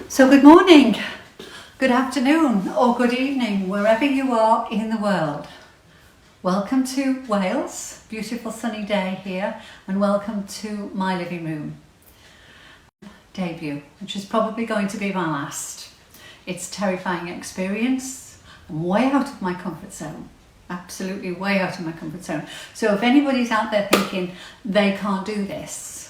So good morning, good afternoon or good evening, wherever you are in the world. Welcome to Wales, beautiful sunny day here, and welcome to my living room debut, which is probably going to be my last. It's a terrifying experience. I'm way out of my comfort zone, absolutely way out of my comfort zone. So if anybody's out there thinking they can't do this,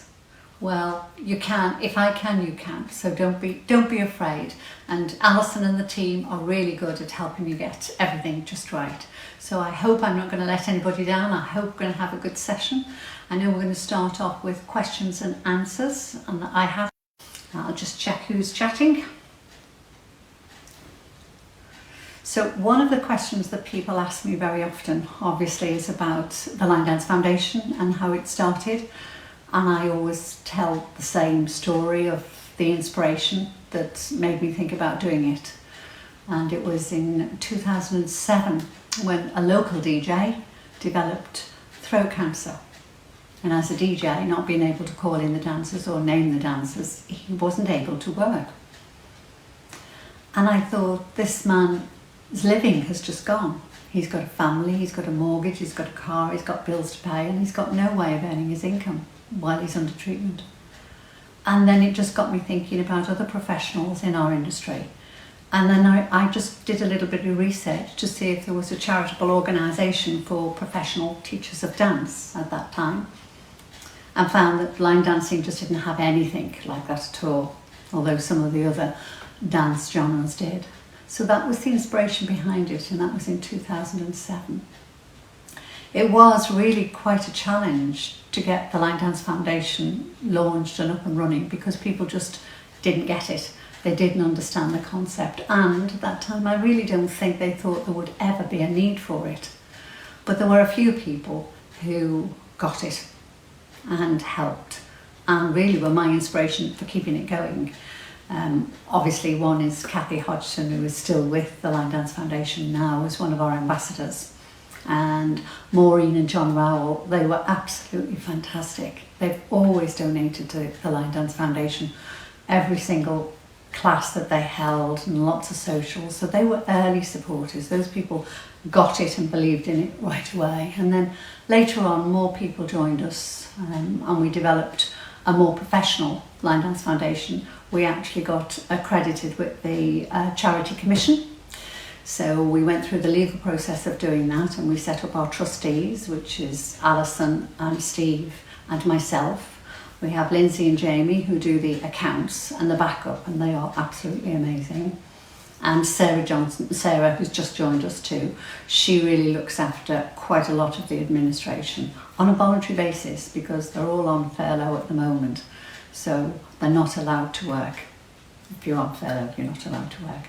well, you can. If I can, you can. So don't be afraid. And Alison and the team are really good at helping you get everything just right. So I hope I'm not going to let anybody down. I hope we're going to have a good session. I know we're going to start off with questions and answers, and I'll just check who's chatting. So one of the questions that people ask me very often, obviously, is about the Line Dance Foundation and how it started. And I always tell the same story of the inspiration that made me think about doing it. And it was in 2007 when a local DJ developed throat cancer. And as a DJ, not being able to call in the dancers or name the dancers, he wasn't able to work. And I thought, this man's living has just gone. He's got a family, he's got a mortgage, he's got a car, he's got bills to pay, and he's got no way of earning his income while he's under treatment. And then it just got me thinking about other professionals in our industry. And then I just did a little bit of research to see if there was a charitable organisation for professional teachers of dance at that time, and found that line dancing just didn't have anything like that at all, although some of the other dance genres did. So that was the inspiration behind it, and that was in 2007. It was really quite a challenge to get the Line Dance Foundation launched and up and running, because people just didn't get it. They didn't understand the concept, and at that time I really don't think they thought there would ever be a need for it. But there were a few people who got it and helped, and really were my inspiration for keeping it going. Obviously one is Kathy Hodgson, who is still with the Line Dance Foundation now as one of our ambassadors. And Maureen and John Rowell, they were absolutely fantastic. They've always donated to the Line Dance Foundation, every single class that they held, and lots of socials. So they were early supporters. Those people got it and believed in it right away. And then later on, more people joined us, and we developed a more professional Line Dance Foundation. We actually got accredited with the Charity Commission. So we went through the legal process of doing that, and we set up our trustees, which is Alison and Steve and myself. We have Lindsay and Jamie who do the accounts and the backup, and they are absolutely amazing. And Sarah Johnson, who's just joined us too, she really looks after quite a lot of the administration on a voluntary basis, because they're all on furlough at the moment. So they're not allowed to work. If you're on furlough, you're not allowed to work.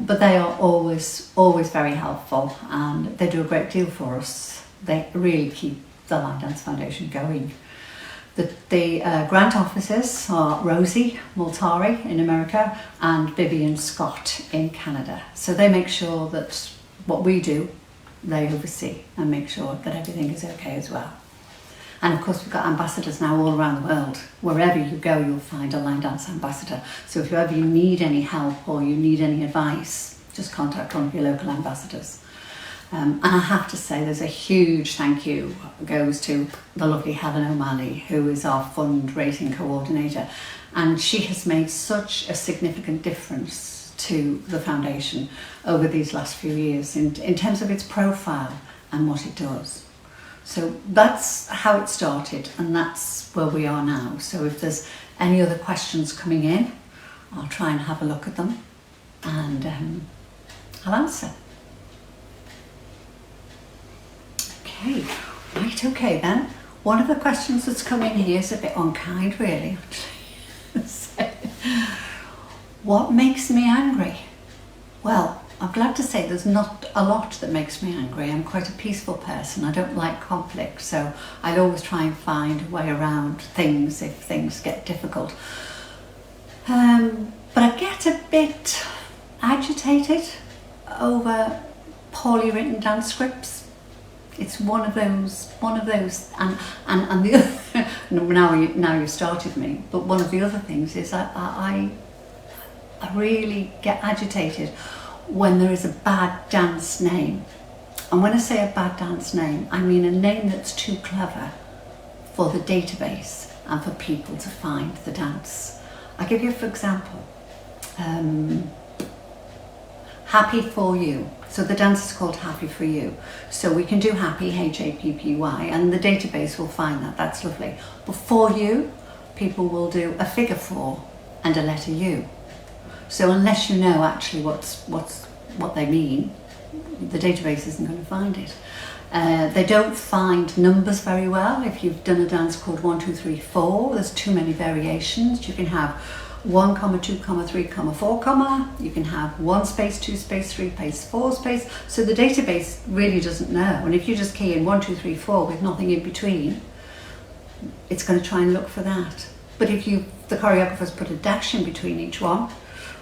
But they are always very helpful, and they do a great deal for us. They really keep the Line Dance Foundation going. The grant officers are Rosie Multari in America and Vivian Scott in Canada. So they make sure that what we do, they oversee and make sure that everything is okay as well. And of course, we've got ambassadors now all around the world. Wherever you go, you'll find a line dance ambassador. So if ever you need any help or you need any advice, just contact one of your local ambassadors. And I have to say, there's a huge thank you goes to the lovely Helen O'Malley, who is our fundraising coordinator. And she has made such a significant difference to the foundation over these last few years in terms of its profile and what it does. So that's how it started, and that's where we are now. So if there's any other questions coming in, I'll try and have a look at them, and I'll answer. Okay, right, okay then. One of the questions that's come in here is a bit unkind, really. What makes me angry? Well, I'm glad to say there's not a lot that makes me angry. I'm quite a peaceful person. I don't like conflict, so I'd always try and find a way around things if things get difficult. But I get a bit agitated over poorly written dance scripts. It's one of those, and the other, now you started me, but one of the other things is I really get agitated when there is a bad dance name. And when I say a bad dance name, I mean a name that's too clever for the database and for people to find the dance. I'll give you for example, Happy For You. So the dance is called Happy For You. So we can do happy, Happy, and the database will find that. That's lovely. But for you, people will do a figure 4 and a letter U. So unless you know actually what they mean, the database isn't going to find it. They don't find numbers very well. If you've done a dance called 1, 2, 3, 4, there's too many variations. You can have 1, 2, 3, 4, you can have 1 space, 2 space, 3 space, 4 space. So the database really doesn't know. And if you just key in 1, 2, 3, 4 with nothing in between, it's going to try and look for that. But if the choreographers put a dash in between each one,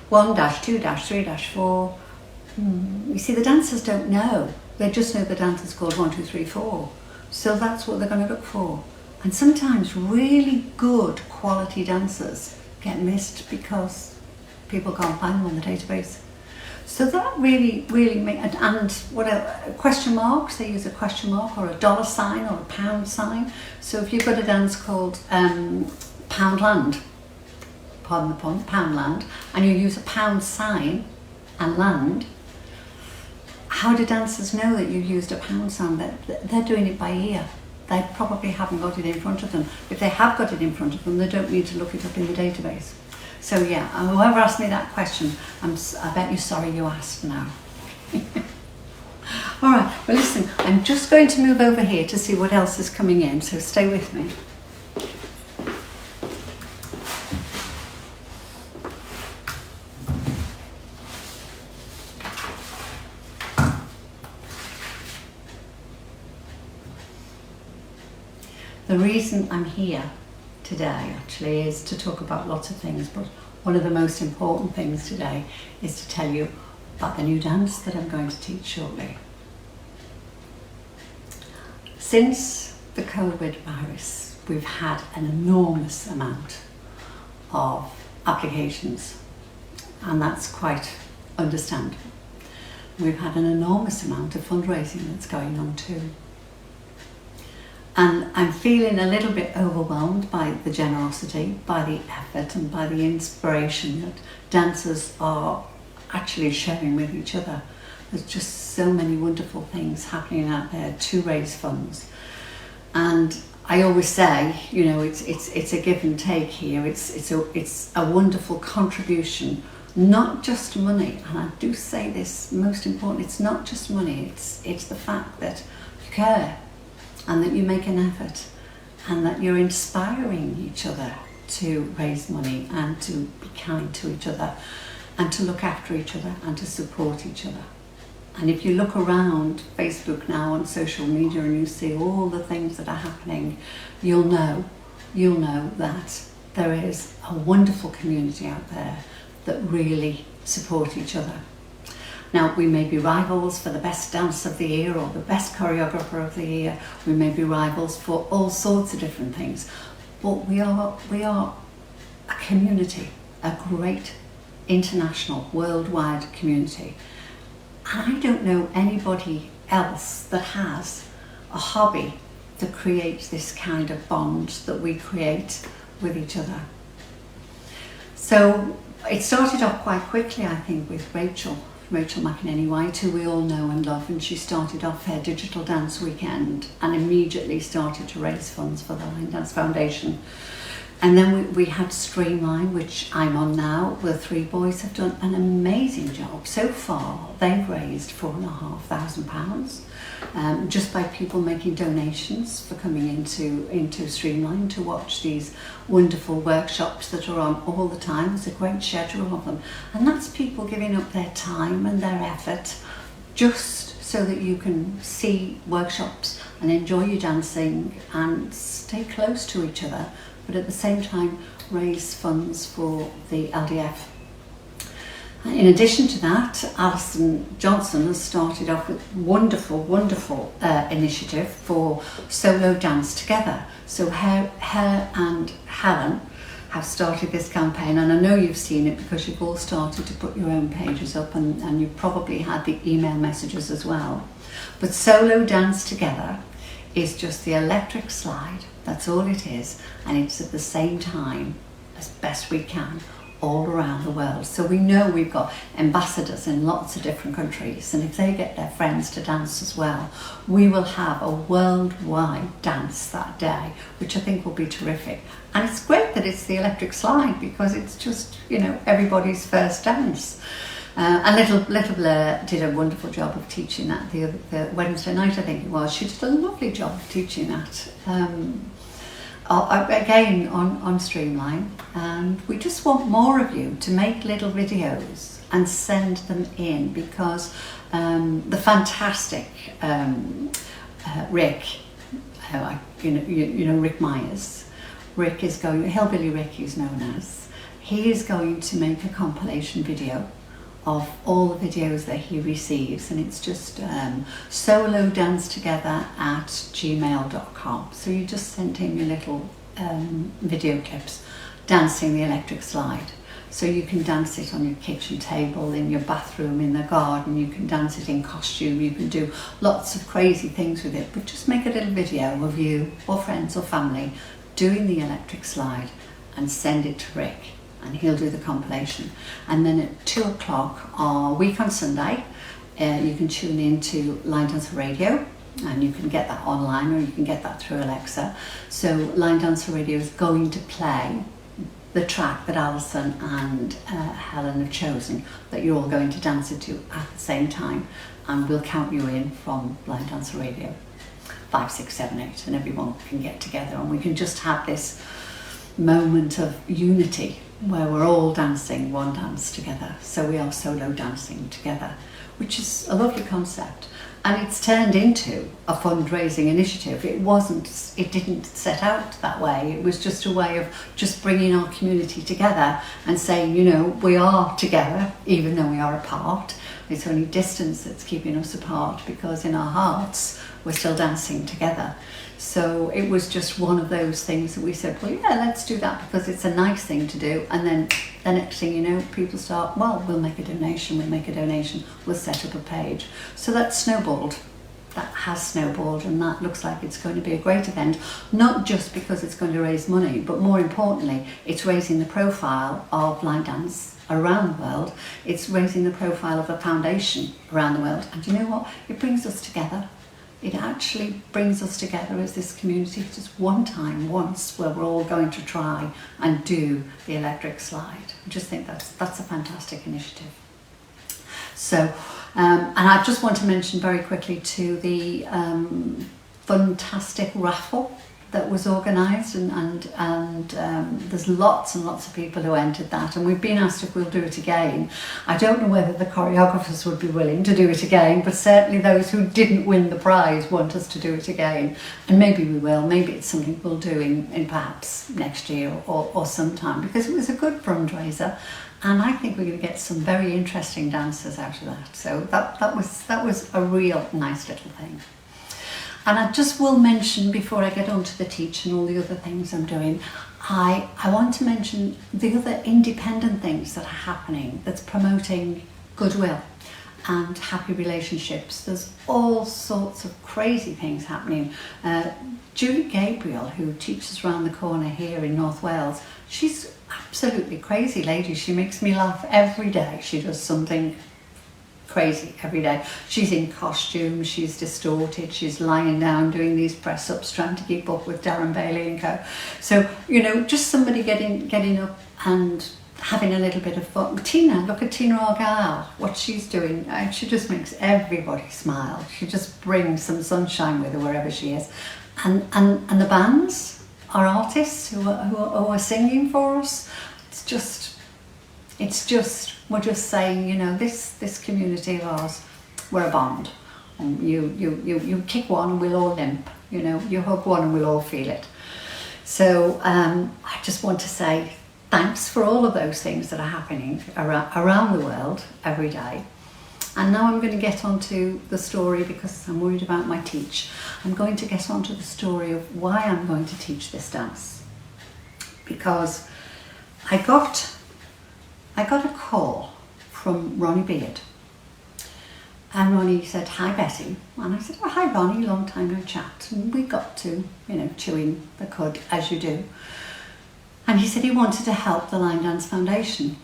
1 dash, 2 dash, 3 dash, 4, you see, the dancers don't know. They just know the dance is called 1, 2, 3, 4. So that's what they're going to look for. And sometimes really good quality dancers get missed because people can't find them on the database. So that really makes, and what else? Question marks, they use a question mark or a dollar sign or a pound sign. So if you've got a dance called Poundland, pardon the pun, Poundland, and you use a pound sign and land, how do dancers know that you used a pound sign? They're doing it by ear. They probably haven't got it in front of them. If they have got it in front of them, they don't need to look it up in the database. So yeah, whoever asked me that question, I bet you're sorry you asked now. All right, well listen, I'm just going to move over here to see what else is coming in, so stay with me. The reason I'm here today actually is to talk about lots of things, but one of the most important things today is to tell you about the new dance that I'm going to teach shortly. Since the COVID virus, we've had an enormous amount of applications, and that's quite understandable. We've had an enormous amount of fundraising that's going on too. And I'm feeling a little bit overwhelmed by the generosity, by the effort and by the inspiration that dancers are actually sharing with each other. There's just so many wonderful things happening out there to raise funds. And I always say, you know, it's a give and take here. It's a wonderful contribution, not just money. And I do say this, most important, it's not just money, it's the fact that you care, and that you make an effort, and that you're inspiring each other to raise money and to be kind to each other and to look after each other and to support each other. And if you look around Facebook now on social media and you see all the things that are happening, you'll know that there is a wonderful community out there that really support each other. Now, we may be rivals for the best dance of the year or the best choreographer of the year. We may be rivals for all sorts of different things. But we are a community, a great international, worldwide community. And I don't know anybody else that has a hobby that creates this kind of bond that we create with each other. So it started off quite quickly, I think, with Rachel McEnany White, who we all know and love, and she started off her digital dance weekend and immediately started to raise funds for the Line Dance Foundation. And then we had Streamline, which I'm on now. The three boys have done an amazing job. So far, they've raised £4,500 just by people making donations for coming into Streamline to watch these wonderful workshops that are on all the time. There's a great schedule of them. And that's people giving up their time and their effort just so that you can see workshops and enjoy your dancing and stay close to each other, but at the same time raise funds for the LDF. In addition to that, Alison Johnson has started off with wonderful initiative for solo dance together. So her and Helen have started this campaign, and I know you've seen it because you've all started to put your own pages up, and you've probably had the email messages as well. But Solo Dance Together is just the electric slide. That's all it is, and it's at the same time as best we can all around the world. So we know we've got ambassadors in lots of different countries, and if they get their friends to dance as well, we will have a worldwide dance that day, which I think will be terrific. And it's great that it's the electric slide, because it's just, you know, everybody's first dance. And Little Blair did a wonderful job of teaching that the Wednesday night, I think it was. She did a lovely job of teaching that. Again on Streamline, and we just want more of you to make little videos and send them in, because the fantastic Rick, you know Rick Myers, Rick is going, Hillbilly Rick he's known as, he is going to make a compilation video of all the videos that he receives, and it's just solodancetogether@gmail.com. So you just send him your little video clips dancing the electric slide. So you can dance it on your kitchen table, in your bathroom, in the garden, you can dance it in costume, you can do lots of crazy things with it, but just make a little video of you or friends or family doing the electric slide and send it to Rick, and he'll do the compilation. And then at 2 o'clock a week on Sunday, you can tune in to Line Dancer Radio, and you can get that online, or you can get that through Alexa. So Line Dancer Radio is going to play the track that Alison and Helen have chosen, that you're all going to dance it to at the same time, and we'll count you in from Line Dancer Radio. 5, 6, 7, 8, and everyone can get together, and we can just have this moment of unity where we're all dancing one dance together. So we are solo dancing together, which is a lovely concept, and it's turned into a fundraising initiative. It didn't set out that way. It was just a way of just bringing our community together and saying, you know, we are together even though we are apart. It's only distance that's keeping us apart, because in our hearts we're still dancing together. So it was just one of those things that we said, well, yeah, let's do that because it's a nice thing to do. And then the next thing you know, people start, well, we'll make a donation, we'll set up a page. So that snowballed. That has snowballed, and that looks like it's going to be a great event, not just because it's going to raise money, but more importantly, it's raising the profile of line dance around the world. It's raising the profile of a foundation around the world. And you know what? It brings us together. It actually brings us together as this community, just once, where we're all going to try and do the electric slide. I just think that's a fantastic initiative. So, and I just want to mention very quickly too the fantastic raffle that was organised, and there's lots and lots of people who entered that, and we've been asked if we'll do it again. I don't know whether the choreographers would be willing to do it again, but certainly those who didn't win the prize want us to do it again, and maybe we will. Maybe it's something we'll do in perhaps next year or sometime, because it was a good fundraiser, and I think we're going to get some very interesting dancers out of that. So that was a real nice little thing. And I just will mention, before I get on to the teach and all the other things I'm doing, I want to mention the other independent things that are happening that's promoting goodwill and happy relationships. There's all sorts of crazy things happening. Julie Gabriel, who teaches around the corner here in North Wales, she's absolutely crazy lady. She makes me laugh every day. She does something crazy every day. She's in costume, she's distorted, she's lying down doing these press-ups, trying to keep up with Darren Bailey and co. So, you know, just somebody getting up and having a little bit of fun. Tina, look at Tina Argyle, what she's doing. She just makes everybody smile. She just brings some sunshine with her wherever she is. And the bands are artists who are singing for us. It's just, we're just saying, you know, this community of ours, we're a bond. And you kick one and we'll all limp, you know, you hug one and we'll all feel it. So I just want to say thanks for all of those things that are happening around the world every day. And now I'm going to get on to the story, because I'm worried about my teach. I'm going to get on to the story of why I'm going to teach this dance. Because I got a call from Ronnie Beard. And Ronnie said, "Hi Betty." And I said, "Oh, hi Ronnie, long time no chat." And we got to, chewing the cud as you do. And he said he wanted to help the Line Dance Foundation.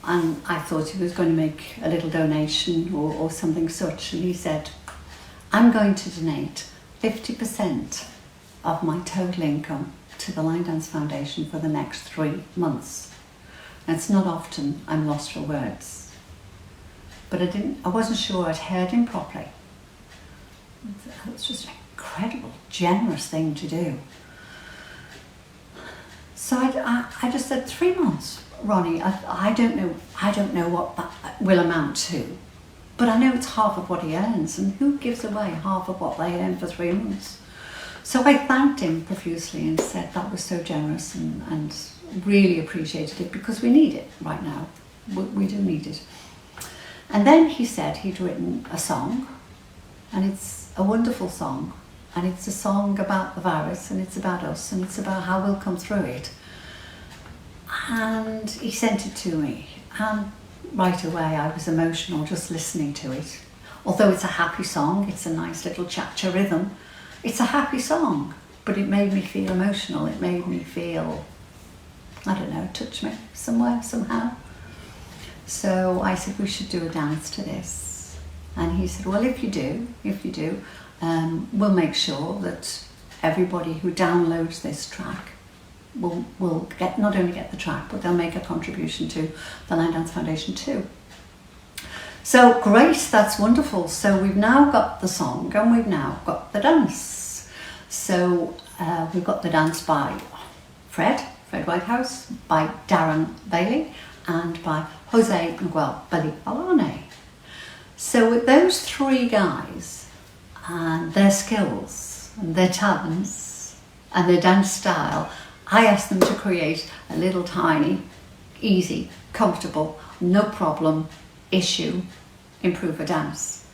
And I thought he was going to make a little donation or something such. And he said, "I'm going to donate 50% of my total income to the Line Dance Foundation for the next 3 months." And it's not often I'm lost for words. But I wasn't sure I'd heard him properly. It was just an incredible, generous thing to do. So I just said, 3 months, Ronnie. I don't know what that will amount to, but I know it's half of what he earns, and who gives away half of what they earn for 3 months? So I thanked him profusely and said that was so generous and really appreciated it, because we need it right now. We do need it. And then he said he'd written a song, and it's a wonderful song, and it's a song about the virus, and it's about us, and it's about how we'll come through it. And he sent it to me, and right away I was emotional just listening to it. Although it's a happy song, it's a nice little cha-cha rhythm, it's a happy song, but it made me feel emotional. It made me feel, I don't know, touch me somewhere, somehow. So I said we should do a dance to this. And he said, well, if you do, we'll make sure that everybody who downloads this track will get, not only get the track, but they'll make a contribution to the Line Dance Foundation too. So great, that's wonderful. So we've now got the song and we've now got the dance. So we've got the dance by Fred Whitehouse, by Darren Bailey, and by Jose Miguel Balone. So with those 3 guys and their skills and their talents and their dance style, I asked them to create a little tiny, easy, comfortable, no problem issue improver dance.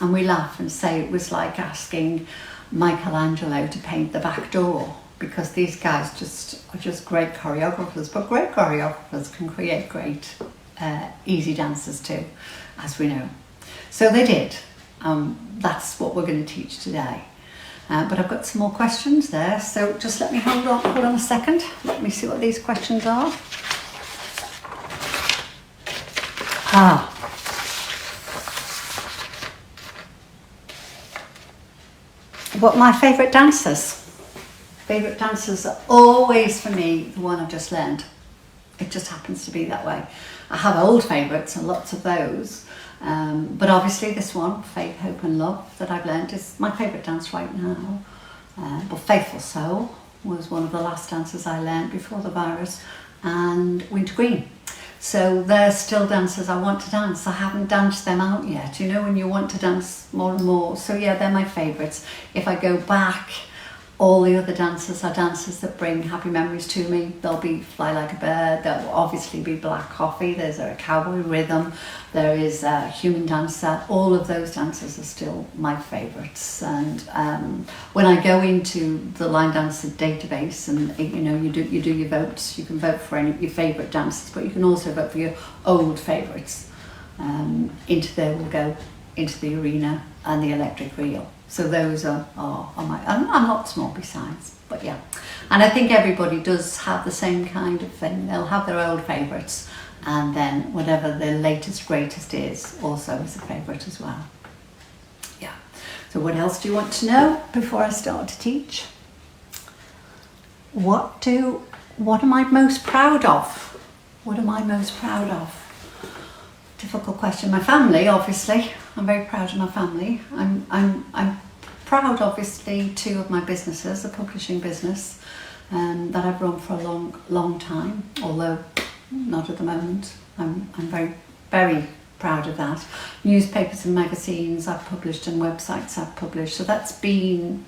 And we laugh and say it was like asking Michelangelo to paint the back door, because these guys are just great choreographers, but great choreographers can create great easy dances too, as we know. So they did. That's what we're going to teach today. But I've got some more questions there, so just let me hold on a second. Let me see what these questions are. What my favourite dancers? Favourite dancers are always, for me, the one I've just learned. It just happens to be that way. I have old favourites and lots of those, but obviously this one, Faith, Hope and Love, that I've learned is my favourite dance right now. But Faithful Soul was one of the last dances I learned before the virus, and Winter Green. So they're still dancers I want to dance. I haven't danced them out yet, when you want to dance more and more. So yeah, they're my favourites. If I go back, all the other dancers are dancers that bring happy memories to me. There'll be Fly Like a Bird, there'll obviously be Black Coffee, there's a Cowboy Rhythm, there is a Human Dancer. All of those dancers are still my favourites. And when I go into the Line Dancer database, and you do your votes, you can vote for any of your favourite dancers, but you can also vote for your old favourites. Into there will go Into the Arena and the Electric Reel. So those are my, and lots more besides, but yeah. And I think everybody does have the same kind of thing. They'll have their old favourites, and then whatever their latest, greatest is also is a favourite as well. Yeah. So what else do you want to know before I start to teach? What am I most proud of? What am I most proud of? Difficult question. My family, obviously. I'm very proud of my family. I'm proud, obviously, too, of my businesses, a publishing business that I've run for a long time, although not at the moment. I'm very, very proud of that. Newspapers and magazines I've published, and websites I've published. So that's been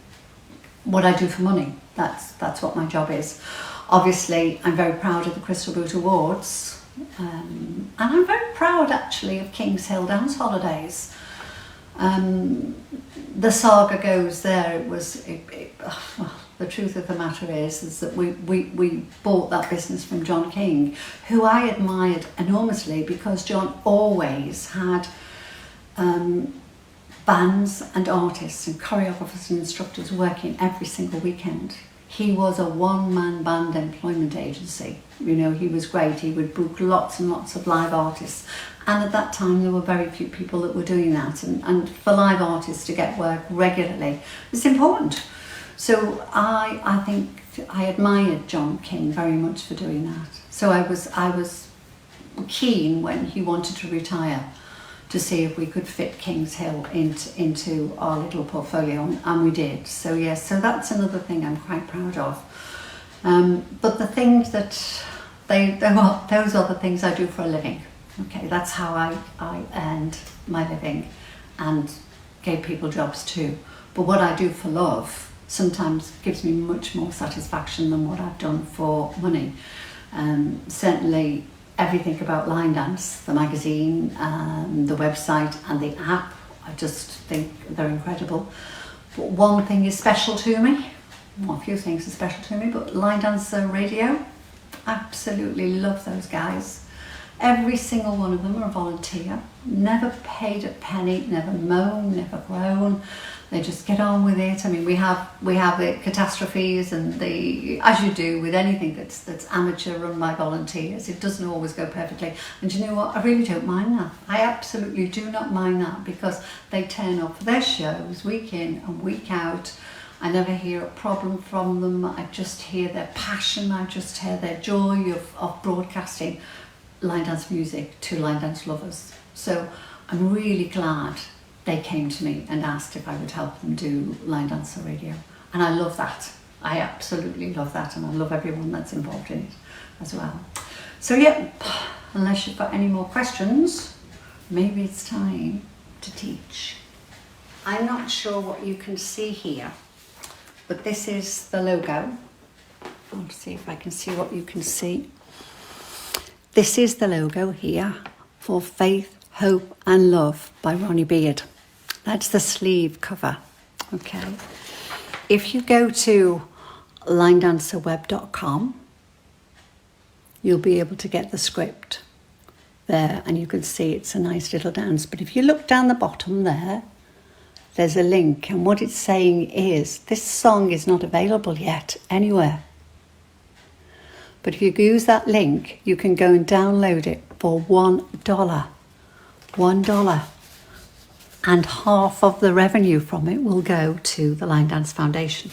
what I do for money. That's what my job is. Obviously, I'm very proud of the Crystal Boot Awards. And I'm very proud actually of Kings Hill Dance Holidays. The saga goes there, The truth of the matter is that we bought that business from John King, who I admired enormously because John always had bands and artists and choreographers and instructors working every single weekend. He was a one-man band employment agency. You know, he was great. He would book lots and lots of live artists. And at that time, there were very few people that were doing that. And for live artists to get work regularly, it's important. So I think I admired John King very much for doing that. So I was keen when he wanted to retire to see if we could fit Kings Hill into our little portfolio, and we did. So yes, so that's another thing I'm quite proud of. But the things that those are the things I do for a living. Okay, that's how I earned my living and gave people jobs too. But what I do for love sometimes gives me much more satisfaction than what I've done for money. Certainly everything about Line Dance, the magazine, the website and the app, I just think they're incredible. But one thing is special to me, well, a few things are special to me, but Line Dance Radio, absolutely love those guys. Every single one of them are a volunteer, never paid a penny, never moan, never groan. They just get on with it. I mean, we have the catastrophes and as you do with anything that's amateur run by volunteers, it doesn't always go perfectly. And you know what? I really don't mind that. I absolutely do not mind that because they turn up for their shows week in and week out. I never hear a problem from them. I just hear their passion. I just hear their joy of broadcasting line dance music to line dance lovers. So I'm really glad they came to me and asked if I would help them do Line Dancer Radio. And I love that. I absolutely love that, and I love everyone that's involved in it as well. So yeah, unless you've got any more questions, maybe it's time to teach. I'm not sure what you can see here, but this is the logo. I'll see if I can see what you can see. This is the logo here for Faith, Hope and Love by Ronnie Beard. That's the sleeve cover, okay? If you go to linedancerweb.com, you'll be able to get the script there and you can see it's a nice little dance. But if you look down the bottom there, there's a link, and what it's saying is this song is not available yet anywhere. But if you use that link, you can go and download it for $1. $1. And half of the revenue from it will go to the Line Dance Foundation.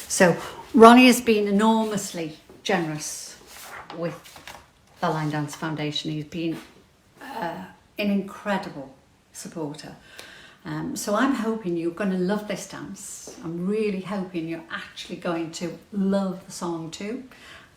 So Ronnie has been enormously generous with the Line Dance Foundation. He's been an incredible supporter. So I'm hoping you're going to love this dance. I'm really hoping you're actually going to love the song too,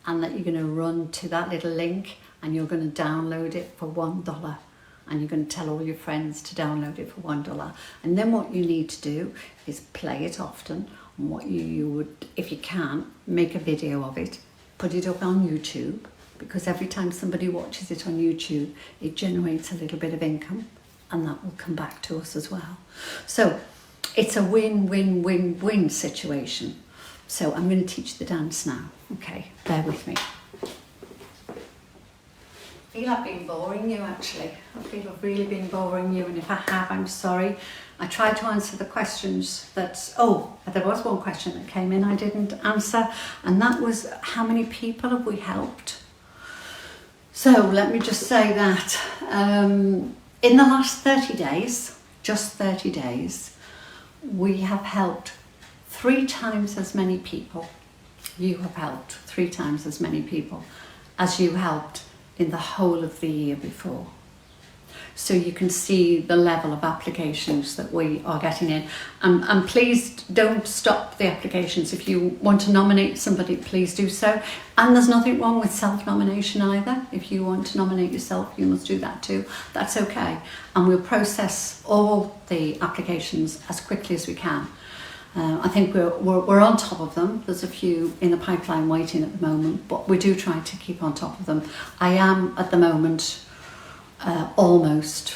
and that you're going to run to that little link and you're going to download it for $1. And you're going to tell all your friends to download it for $1. And then what you need to do is play it often. And what you would, if you can, make a video of it, put it up on YouTube, because every time somebody watches it on YouTube, it generates a little bit of income, and that will come back to us as well. So it's a win-win-win-win situation. So I'm going to teach the dance now. Okay, bear with me. I feel I've been boring you actually. I feel I've really been boring you, and if I have, I'm sorry. I tried to answer the questions that, there was one question that came in I didn't answer, and that was how many people have we helped? So let me just say that in the last 30 days, just 30 days, we have helped 3 times as many people. You have helped 3 times as many people as you helped in the whole of the year before. So you can see the level of applications that we are getting in. And please don't stop the applications. If you want to nominate somebody, please do so. And there's nothing wrong with self-nomination either. If you want to nominate yourself, you must do that too. That's okay. And we'll process all the applications as quickly as we can. I think we're on top of them. There's a few in the pipeline waiting at the moment, but we do try to keep on top of them. I am at the moment almost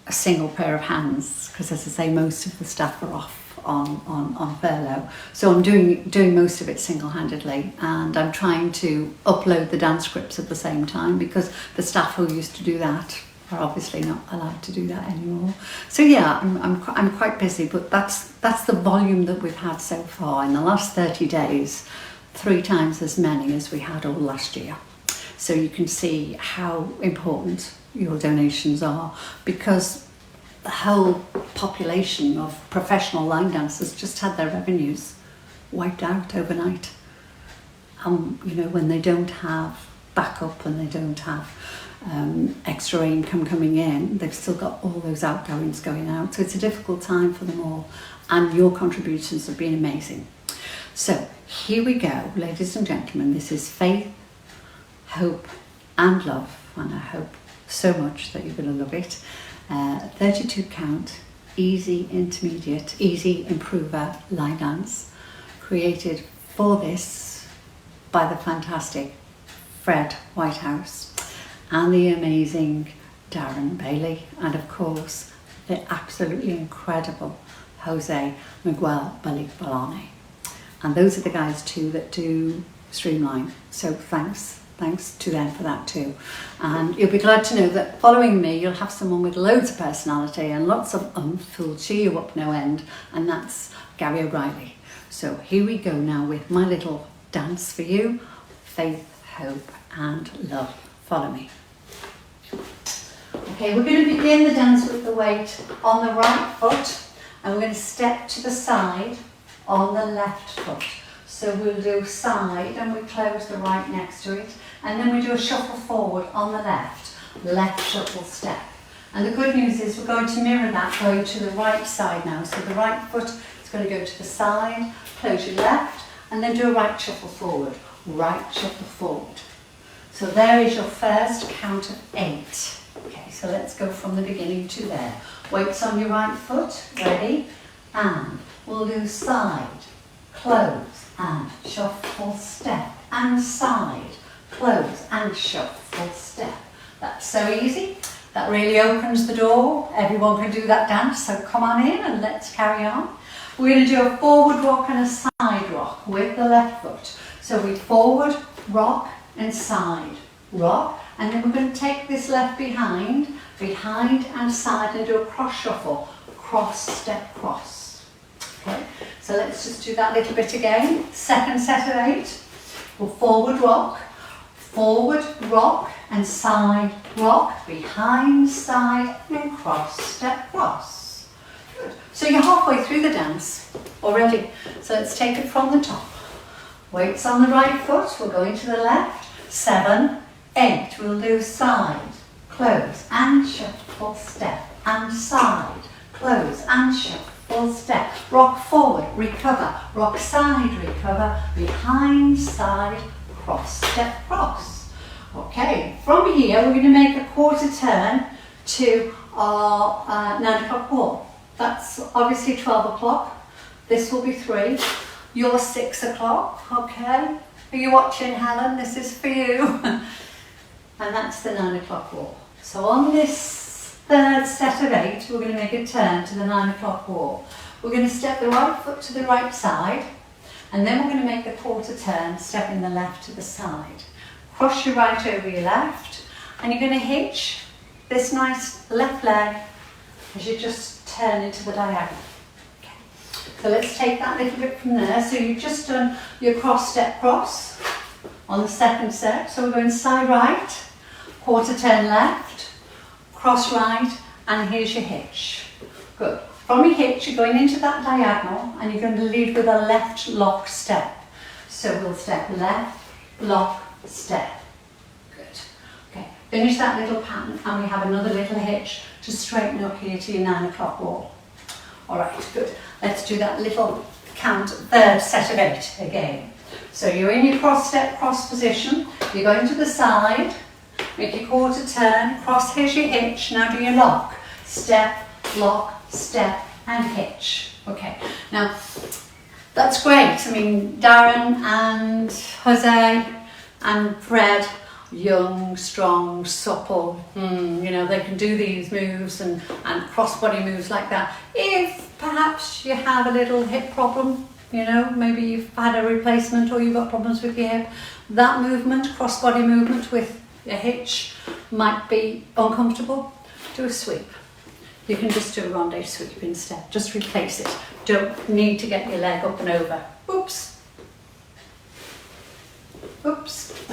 a single pair of hands, because as I say, most of the staff are off on furlough, so I'm doing most of it single-handedly, and I'm trying to upload the dance scripts at the same time because the staff who used to do that are obviously not allowed to do that anymore. So yeah, I'm quite busy, but that's the volume that we've had so far in the last 30 days, 3 times as many as we had all last year. So you can see how important your donations are, because the whole population of professional line dancers just had their revenues wiped out overnight. You know, when they don't have backup and they don't have extra income coming in, they've still got all those outgoings going out. So it's a difficult time for them all, and your contributions have been amazing. So here we go, ladies and gentlemen. This is Faith, Hope and Love, and I hope so much that you're going to love it. 32 count, easy intermediate, easy improver line dance, created for this by the fantastic Fred Whitehouse and the amazing Darren Bailey, and of course the absolutely incredible Jose Miguel Balani. And those are the guys too that do Streamline, so thanks to them for that too. And you'll be glad to know that following me you'll have someone with loads of personality and lots of who'll cheer you up no end, and that's Gary O'Reilly. So here we go now with my little dance for you, Faith, Hope and Love. Follow me. Okay, we're going to begin the dance with the weight on the right foot, and we're going to step to the side on the left foot. So we'll do side and we close the right next to it, and then we do a shuffle forward on the left shuffle step. And the good news is we're going to mirror that going to the right side now. So the right foot is going to go to the side, close your left, and then do a right shuffle forward, right shuffle forward. So there is your first count of 8. Okay, so let's go from the beginning to there. Weights on your right foot, ready, and we'll do side, close, and shuffle step, and side, close, and shuffle step. That's so easy. That really opens the door. Everyone can do that dance, so come on in and let's carry on. We're going to do a forward rock and a side rock with the left foot. So we forward, rock, and side, rock, and then we're going to take this left behind and side, and do a cross shuffle, cross, step, cross. Okay, so let's just do that little bit again. Second set of 8. We'll forward rock, and side rock, behind, side, and cross, step, cross. Good. So you're halfway through the dance already. So let's take it from the top. Weights on the right foot, we're going to the left. 7, 8, we'll do side, close, and shuffle step, and side, close, and shuffle step. Rock forward, recover, rock side, recover, behind, side, cross, step, cross. Okay, from here we're going to make a quarter turn to our 9 o'clock wall. That's obviously 12 o'clock. This will be 3. You're 6 o'clock, okay? Are you watching, Helen? This is for you. And that's the 9 o'clock wall. So on this third set of 8, we're going to make a turn to the 9 o'clock wall. We're going to step the right foot to the right side, and then we're going to make a quarter turn, stepping the left to the side. Cross your right over your left, and you're going to hitch this nice left leg as you just turn into the diagonal. So let's take that little bit from there. So you've just done your cross, step, cross on the second set. So we're going side right, quarter turn left, cross right, and here's your hitch. Good. From your hitch, you're going into that diagonal, and you're going to lead with a left lock step. So we'll step left, lock, step. Good. Okay. Finish that little pattern, and we have another little hitch to straighten up here to your 9 o'clock wall. All right, good. Let's do that little count, third set of 8 again. So you're in your cross step, cross position. You're going to the side, make your quarter turn, cross, here's your hitch. Now do your lock, step, and hitch. Okay, now that's great. I mean, Darren and Jose and Fred, young, strong, supple, you know, they can do these moves and crossbody moves like that. If perhaps you have a little hip problem, you know, maybe you've had a replacement or you've got problems with your hip. That movement, cross-body movement with a hitch, might be uncomfortable. Do a sweep. You can just do a ronde sweep instead. Just replace it. Don't need to get your leg up and over. Oops. Oops.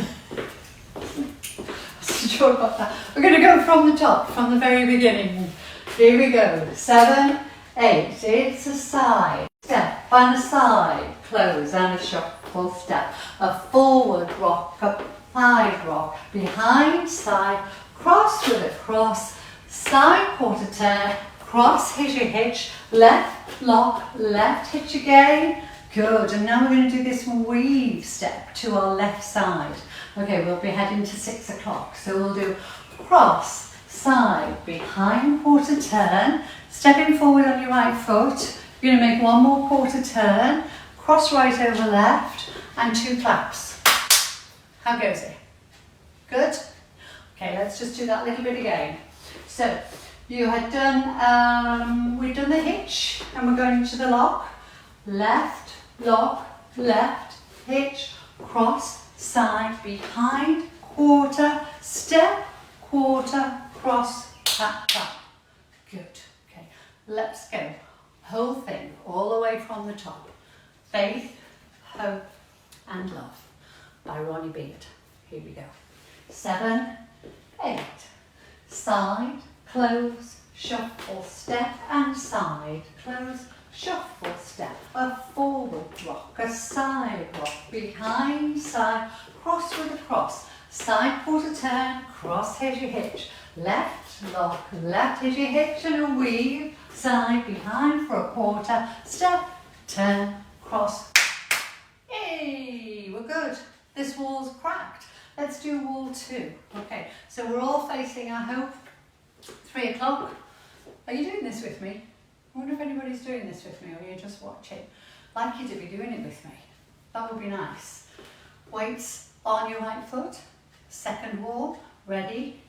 Sure about that. We're going to go from the top, from the very beginning. Here we go. 7, 8. It's a side step and a side close and a shuffle step. A forward rock, a side rock, behind side, cross with a cross, side quarter turn, cross hitch your hitch, left lock, left hitch again. Good. And now we're going to do this weave step to our left side. Okay, we'll be heading to 6 o'clock. So we'll do cross, side, behind, quarter turn, stepping forward on your right foot. You're going to make one more quarter turn, cross right over left, and 2 claps. How goes it? Good? Okay, let's just do that little bit again. So you had done, we've done the hitch, and we're going to the lock. Left, lock, left, hitch, cross, side, behind, quarter, step, quarter, cross, tap, tap. Good. Okay, let's go. Whole thing, all the way from the top. Faith, Hope and Love by Ronnie Beard. Here we go. 7, 8. Side, close, shuffle, step and side, close, shuffle, step, a forward rock, a side rock, behind, side, cross with a cross, side quarter turn, cross hitch your hitch, left lock, left hitch your hitch and a weave, side behind for a quarter, step, turn, cross. Hey, we're good. This wall's cracked. Let's do wall 2. Okay, so we're all facing, I hope, 3 o'clock. Are you doing this with me? I wonder if anybody's doing this with me or you're just watching. I'd like you to be doing it with me. That would be nice. Weights on your right foot. Second wall. Ready.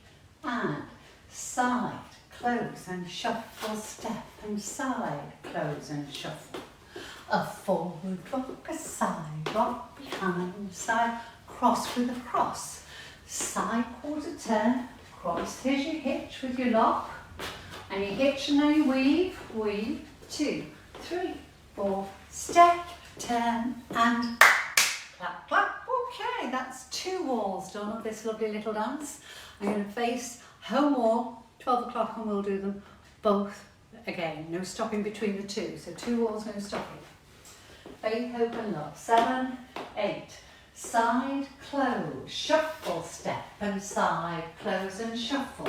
And side, close and shuffle, step and side, close and shuffle. A forward rock, a side rock, behind, side, cross with a cross. Side quarter turn, cross, here's your hitch with your lock. And you hitch and then you weave, weave, 2, 3, 4, step, turn and clap, clap. Okay, that's 2 walls done of this lovely little dance. I'm going to face home wall, 12 o'clock, and we'll do them both again. No stopping between the 2, so 2 walls, no stopping. Faith, Hope and Love. 7, 8. Side, close, shuffle, step and side, close and shuffle.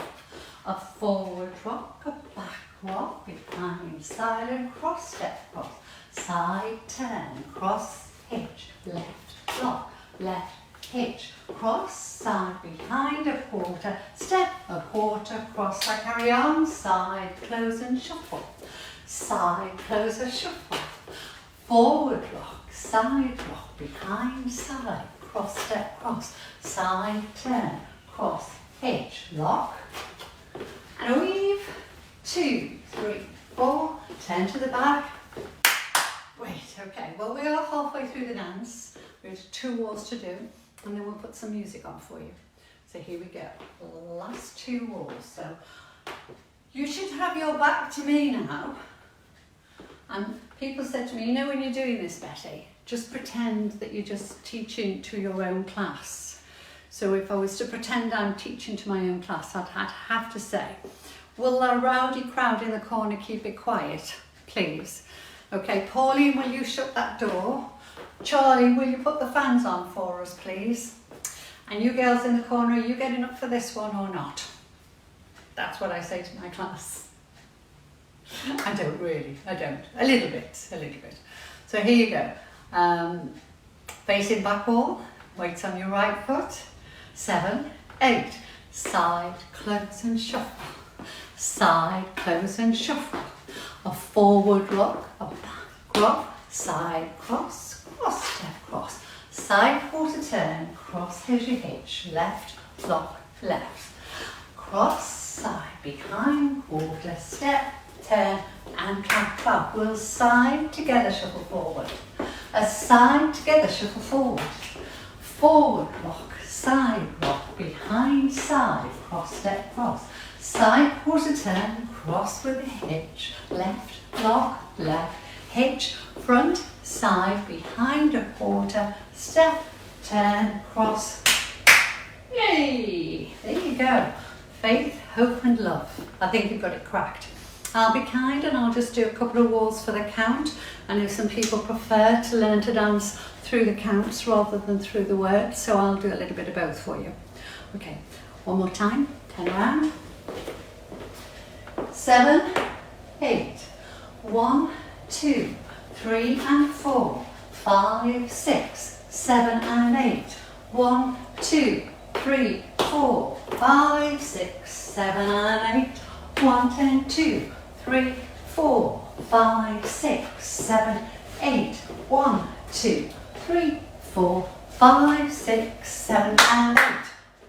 A forward rock, a back rock, behind, side and cross, step, cross. Side, turn, cross, hitch, left, lock, left, hitch, cross, side, behind, a quarter, step, a quarter, cross, I carry on, side, close and shuffle. Side, close and shuffle. Forward rock, side rock, behind, side, cross, step, cross, side, turn, cross, hitch, lock, and a weave, 2, 3, 4, turn to the back. Great, okay, well we are halfway through the dance. We have 2 walls to do, and then we'll put some music on for you. So here we go, last 2 walls. So you should have your back to me now. And people said to me, you know when you're doing this, Betty, just pretend that you're just teaching to your own class. So if I was to pretend I'm teaching to my own class, I'd have to say, will the rowdy crowd in the corner keep it quiet, please? Okay, Pauline, will you shut that door? Charlie, will you put the fans on for us, please? And you girls in the corner, are you getting up for this one or not? That's what I say to my class. I don't really, I don't. A little bit. So here you go. Facing back wall, weights on your right foot. 7, 8. Side, close and shuffle. Side, close and shuffle. A forward rock, a back rock, side cross, cross, step, cross. Side quarter turn, cross, here's your hitch, left, lock, left. Cross, side, behind, quarter, step, turn and clap, clap. We'll side together, shuffle forward. A side together, shuffle forward. Forward rock, side rock, behind side, cross step cross. Side quarter turn, cross with a hitch. Left lock, left hitch. Front, side, behind a quarter, step, turn, cross. Yay! There you go. Faith, hope and love. I think you've got it cracked. I'll be kind and I'll just do a couple of walls for the count. I know some people prefer to learn to dance through the counts rather than through the words, so I'll do a little bit of both for you. Okay, one more time. 10 around. 7, 8. 1, 2, 3 and 4. 5, 6, 7 and 8. 1, 2, 3, 4, 5, 6, 7 and 8. 1, 10, 2, 3, 4, 5, 6, 7, 8. 1, 2, 3, 4, 5, 6, 7 and 8.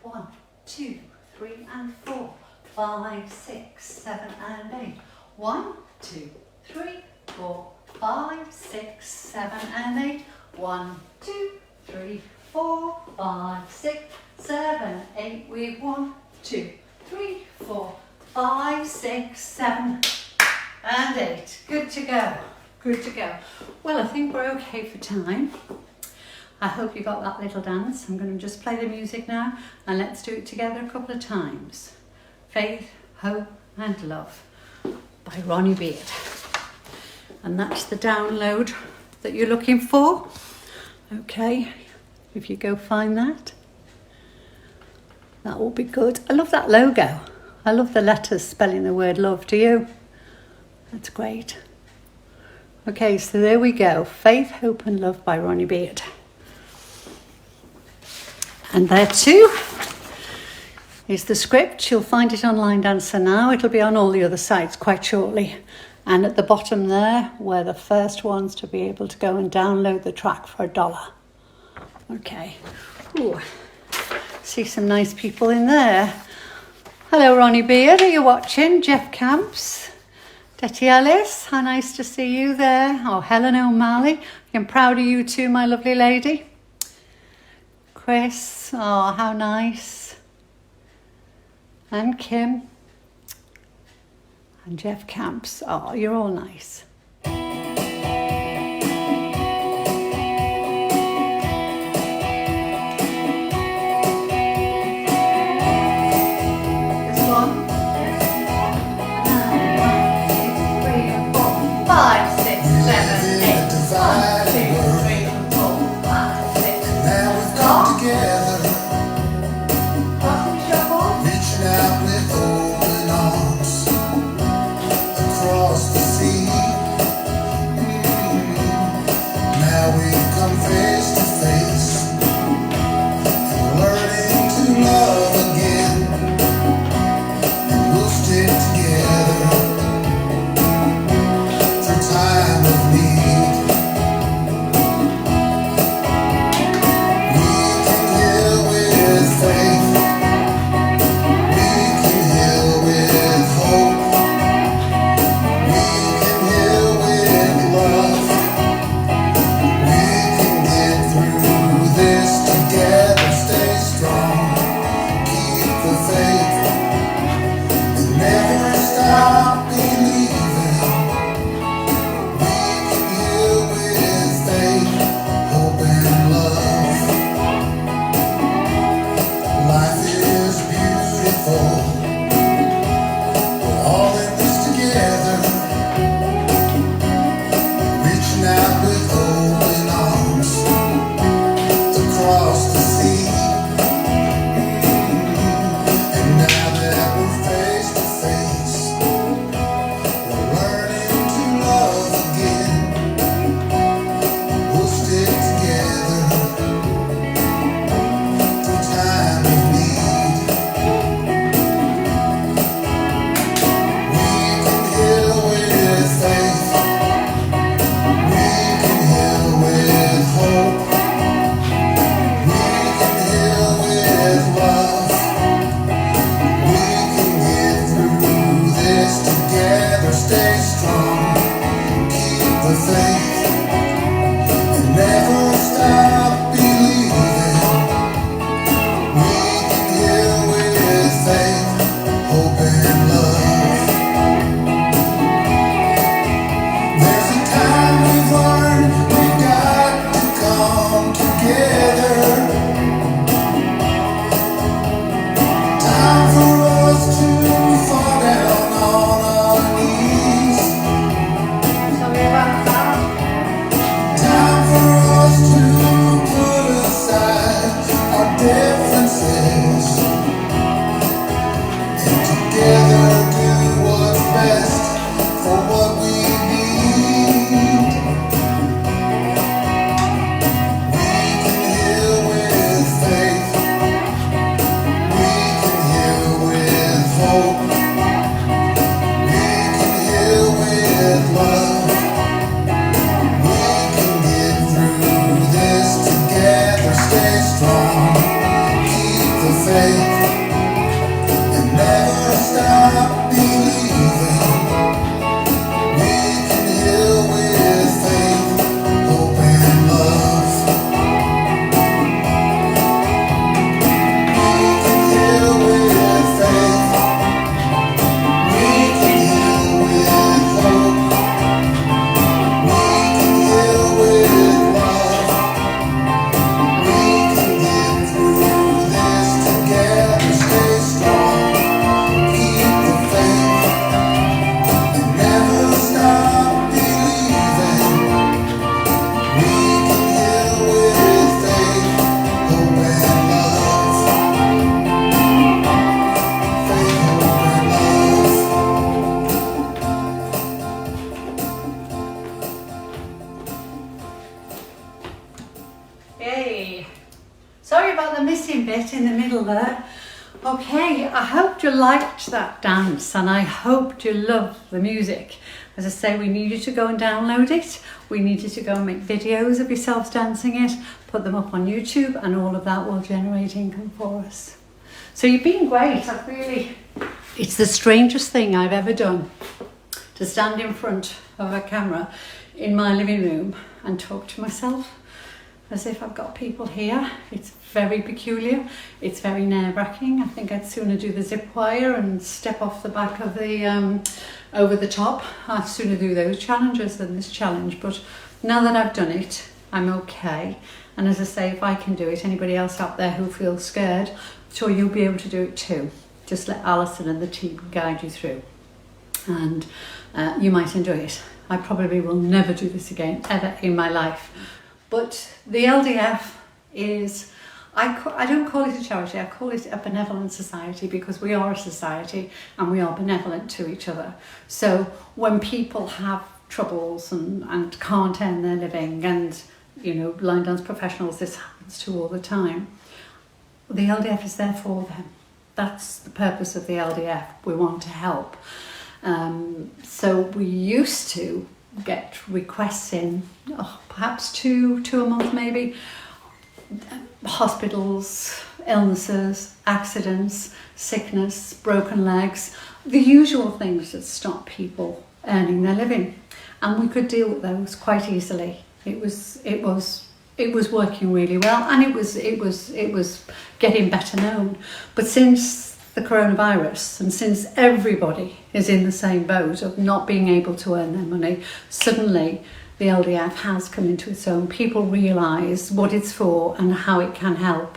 1, 2, 3 and 4, 5, 6, 7 and 8. 1, 2, 3, 4, 5, 6, 7 and 8. 1, 2, 3, 4, 5, 6, 7, 8. We've 1, 2, 3, 4, 5, 6, 7 and 8. Good to go. Good to go. Well, I think we're okay for time. I hope you got that little dance. I'm going to just play the music now and let's do it together a couple of times. Faith, Hope and Love by Ronnie Beard. And that's the download that you're looking for. Okay, if you go find that, that will be good. I love that logo. I love the letters spelling the word love. Do you? That's great. Okay, so there we go. Faith, Hope and Love by Ronnie Beard. And there too is the script. You'll find it on Line Dancer now. It'll be on all the other sites quite shortly. And at the bottom there, we're the first ones to be able to go and download the track for $1. Okay. Ooh. See some nice people in there. Hello, Ronnie Beard. Are you watching? Jeff Camps. Detty Ellis. How nice to see you there. Oh, Helen O'Malley. I'm proud of you too, my lovely lady. Chris. Oh, how nice. And Kim. And Jeff Camps. Oh, you're all nice. Reaching out with open arms across the sea. and never stop believing. We can heal with faith, hope and love. We can heal with faith. We can heal with hope. We can heal with love. We can get through this together. Stay strong. Keep the faith and never stop believing. We can heal with faith, hope and love. Faith, hope and love. Yay! Sorry about the missing bit in the middle there. Okay, I hope you liked that dance and I hope you love the music. As I say, we need you to go and download it. We need you to go and make videos of yourselves dancing it, put them up on YouTube, and all of that will generate income for us. So you've been great. It's the strangest thing I've ever done, to stand in front of a camera in my living room and talk to myself as if I've got people here. It's very peculiar. It's very nerve-wracking. I think I'd sooner do the zip wire and step off the back of the over the top. I'd sooner do those challenges than this challenge. But now that I've done it, I'm okay. And as I say, if I can do it, anybody else out there who feels scared, I'm sure you'll be able to do it too. Just let Alison and the team guide you through. And you might enjoy it. I probably will never do this again, ever in my life. But the LDF is, I don't call it a charity, I call it a benevolent society, because we are a society and we are benevolent to each other. So when people have troubles and can't earn their living, and you know, line dance professionals, this happens to all the time, the LDF is there for them. That's the purpose of the LDF. We want to help. So we used to get requests in, perhaps two a month maybe, hospitals, illnesses, accidents, sickness, broken legs, the usual things that stop people earning their living, and we could deal with those quite easily. It was working really well, and it was getting better known. But since the coronavirus, and since everybody is in the same boat of not being able to earn their money, suddenly the LDF has come into its own. People realise what it's for and how it can help.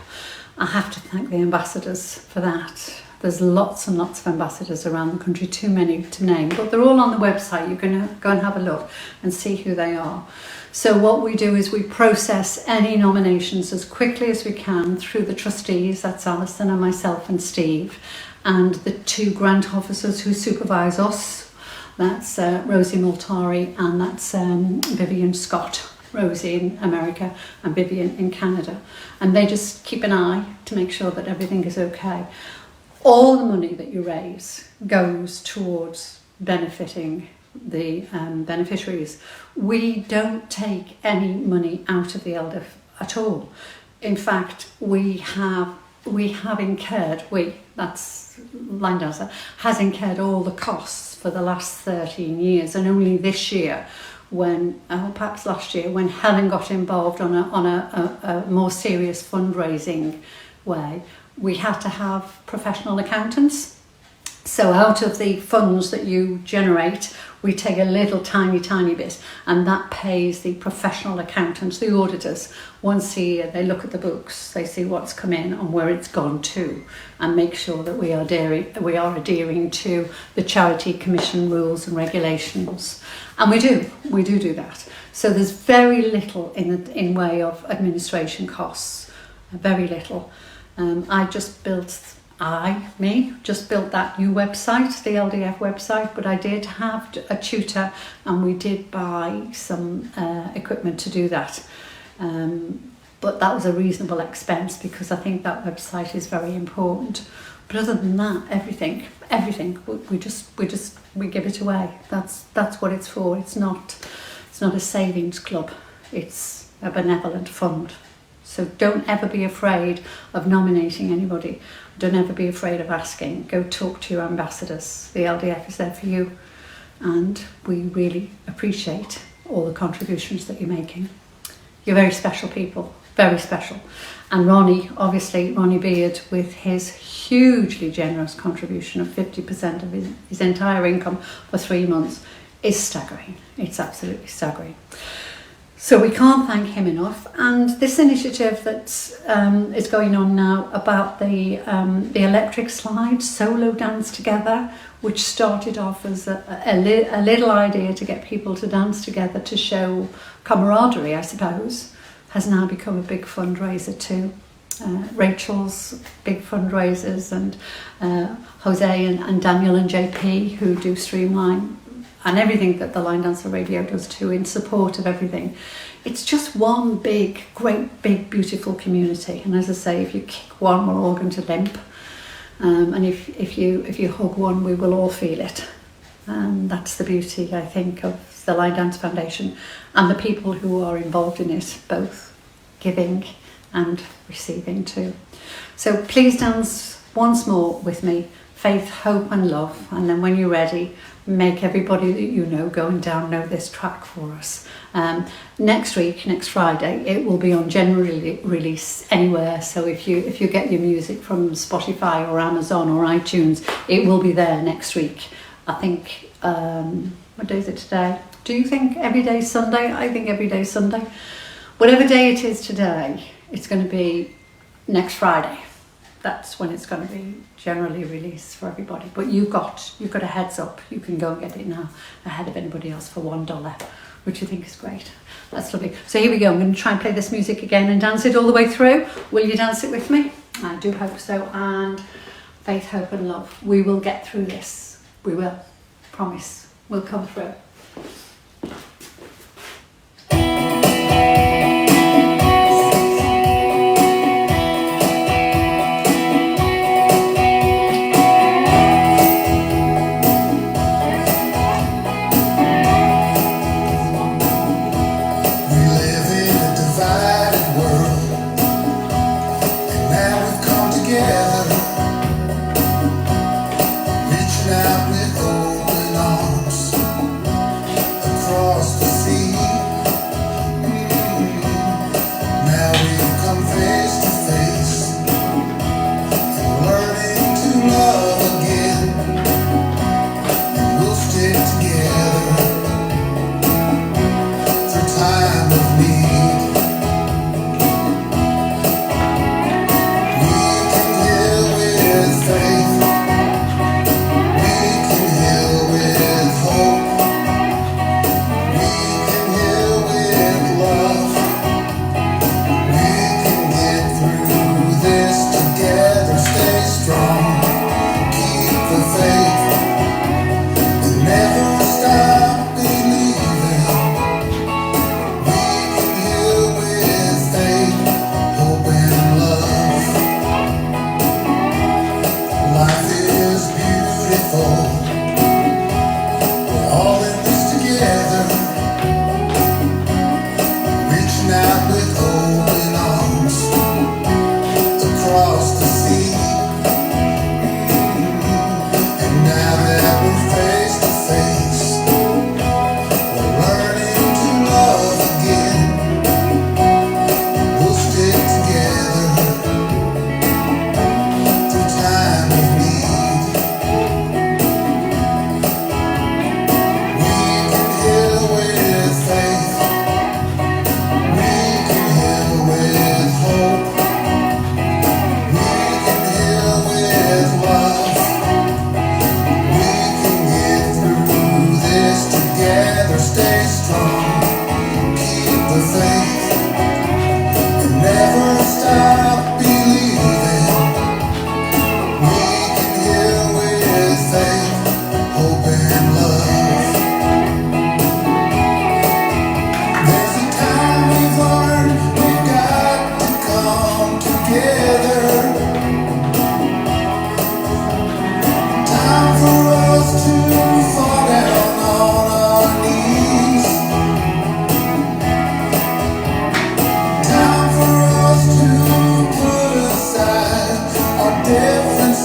I have to thank the ambassadors for that. There's lots and lots of ambassadors around the country, too many to name, but they're all on the website. You can go and have a look and see who they are. So what we do is we process any nominations as quickly as we can through the trustees, that's Alison and myself and Steve, and the two grant officers who supervise us, that's Rosie Multari and that's Vivian Scott. Rosie in America and Vivian in Canada. And they just keep an eye to make sure that everything is okay. All the money that you raise goes towards benefiting the beneficiaries. We don't take any money out of the LDF at all. In fact, we have incurred, that's Line Dancer, has incurred all the costs for the last 13 years, and only this year, when perhaps last year, when Helen got involved on a more serious fundraising way, we had to have professional accountants. So out of the funds that you generate, we take a little tiny bit, and that pays the professional accountants, the auditors. Once a year they look at the books, they see what's come in and where it's gone to, and make sure that we are adhering to the Charity Commission rules and regulations. And we do that. So there's very little in way of administration costs, very little. I just built that new website, the LDF website, but I did have a tutor, and we did buy some equipment to do that. But that was a reasonable expense, because I think that website is very important. But other than that, everything, we give it away. That's what it's for. It's not a savings club. It's a benevolent fund. So don't ever be afraid of nominating anybody. Don't ever be afraid of asking. Go talk to your ambassadors. The LDF is there for you, and we really appreciate all the contributions that you're making. You're very special people, very special. And Ronnie, obviously, Ronnie Beard, with his hugely generous contribution of 50% of his entire income for 3 months, is staggering. It's absolutely staggering. So we can't thank him enough. And this initiative that is going on now about the electric slide, solo dance together, which started off as a little idea to get people to dance together to show camaraderie, I suppose, has now become a big fundraiser too. Rachel's big fundraisers, and Jose and Daniel and JP, who do Streamline, and everything that the Line Dancer Radio does too, in support of everything. It's just one big, great, big, beautiful community. And as I say, if you kick one, we're all going to limp. And if you hug one, we will all feel it. And that's the beauty, I think, of the Line Dance Foundation and the people who are involved in it, both giving and receiving too. So please dance once more with me, Faith, Hope and Love. And then when you're ready, make everybody that you know go and download this track for us. Next week, next Friday, it will be on general release anywhere. So if you get your music from Spotify or Amazon or iTunes, it will be there next week. I think, what day is it today? Do you think every day is Sunday? I think every day is Sunday. Whatever day it is today, it's going to be next Friday. That's when it's going to be generally released for everybody. But you've got a heads up. You can go and get it now ahead of anybody else for $1, which I think is great. That's lovely. So here we go. I'm going to try and play this music again and dance it all the way through. Will you dance it with me? I do hope so. And Faith, Hope and Love. We will get through this. We will. Promise. We'll come through. Reaching out with open arms.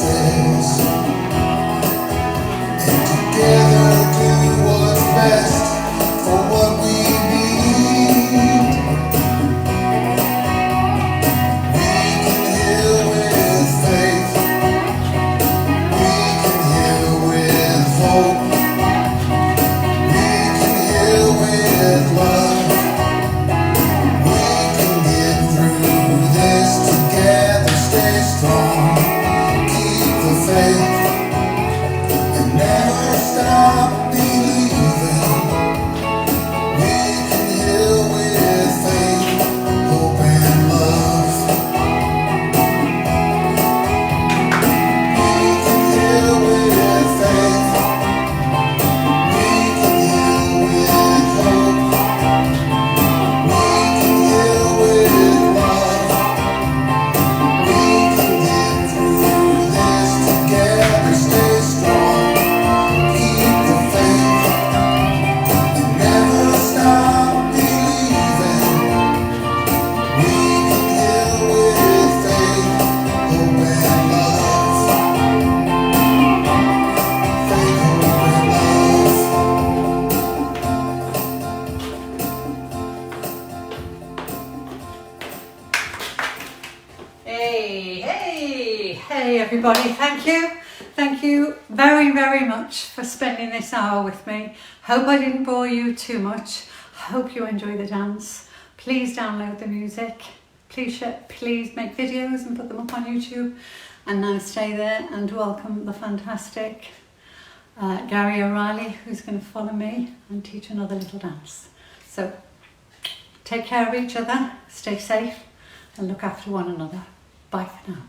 days, and together do what's best for what we need. We can heal with faith, we can heal with hope, we can heal with love. We can get through this together, stay strong, keep the faith, and never stop believing. We can heal with faith, hope and love. We can heal with faith, we can heal with hope, we can heal with love. We can get through this together, stay strong, keep the faith, and never stop believing. We can heal with faith, hope and love. Faith, hope and love. Hey everybody, thank you. Thank you very, very much for spending this hour with me. Hope I didn't bore you too much. Hope you enjoy the dance. Please download the music. Please make videos and put them up on YouTube. And now stay there and welcome the fantastic Gary O'Reilly, who's going to follow me and teach another little dance. So take care of each other, stay safe and look after one another. Bye for now.